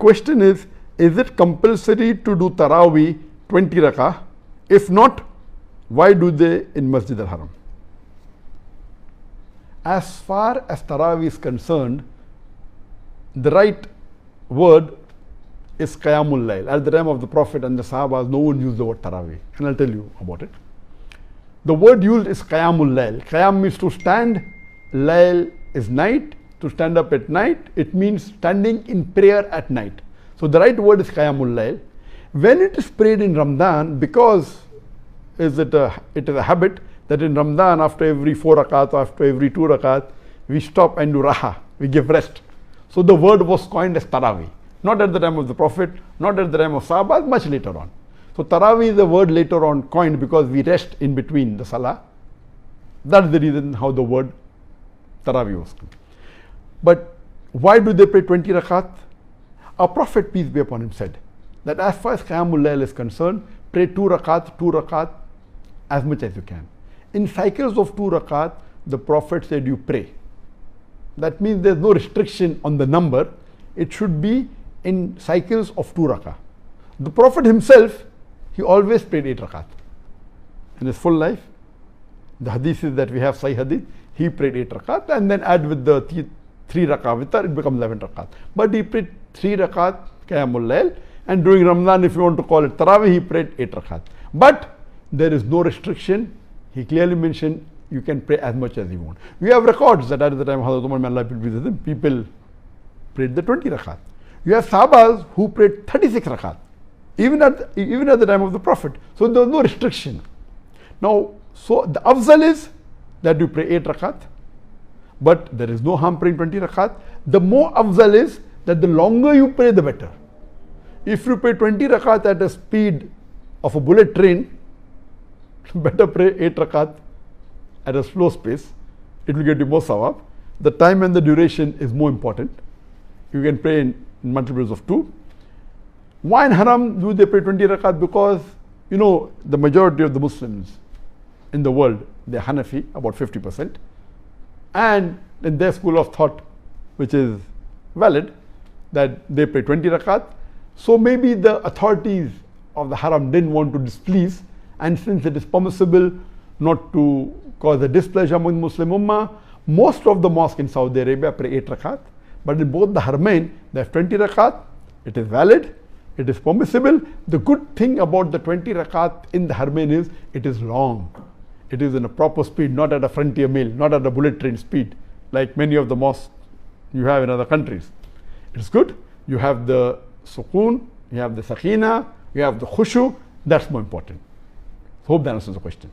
question is it compulsory to do Trawih 20 rakah? If not, why do they in Masjid al-Haram? As far as Trawih is concerned, the right word is Qiyamul Layl. At the time of the Prophet and the Sahabas, no one used the word Trawih. And I'll tell you about it. The word used is Qiyamul Layl. Qiyam means to stand. Layl is night. To stand up at night. It means standing in prayer at night. So the right word is Qiyamul Layl. When it is prayed in Ramadan, because it is a habit that in Ramadan, after every 4 rakat or after every 2 rakat, we stop and do raha. We give rest. So the word was coined as Trawih. Not at the time of the Prophet, not at the time of Sahabas, much later on. So Trawih is a word later on coined because we rest in between the Salah. That's the reason how the word Trawih was coined. But why do they pray 20 rakat? Our Prophet, peace be upon him, said that as far as Qiyamul Layl is concerned, pray 2 rakat, as much as you can. In cycles of 2 rakat, the Prophet said you pray. That means there's no restriction on the number. It should be in cycles of 2 rakat. The Prophet himself, he always prayed 8 rakat. In his full life, the hadiths that we have, Sahih hadith, he prayed 8 rakat and then add with the 3 rakat vitar, it becomes 11 rakat. But he prayed 3 rakat Qiyamul Layl, and during Ramadan, if you want to call it Trawih, he prayed 8 rakat. But there is no restriction. He clearly mentioned you can pray as much as you want. We have records that at the time of Hazrat Umar, may Allah be with him, people prayed the 20 rakat. You have Sahabas who prayed 36 rakat, even at the time of the Prophet. So there was no restriction. Now, so the afzal is that you pray 8 rakat, but there is no harm praying 20 rakat. The more afzal is that the longer you pray, the better. If you pray 20 rakat at a speed of a bullet train, better pray 8 rakat at a slow pace. It will get you more sawab. The time and the duration is more important. You can pray in multiples of 2. Why in Haram do they pray 20 rakat? Because, you know, the majority of the Muslims in the world, they're Hanafi, about 50%. And in their school of thought, which is valid, that they pray 20 rakat. So maybe the authorities of the Haram didn't want to displease, and since it is permissible not to cause a displeasure among Muslim Ummah, most of the mosques in Saudi Arabia pray 8 rakat. But in both the Haramain, they have 20 rakat. It is valid. It is permissible. The good thing about the 20 rakat in the Haramain is it is long. It is in a proper speed, not at a frontier mill, not at a bullet train speed, like many of the mosques you have in other countries. It is good. You have the sukoon, you have the sakina, you have the khushu. That's more important. Hope that answers the question.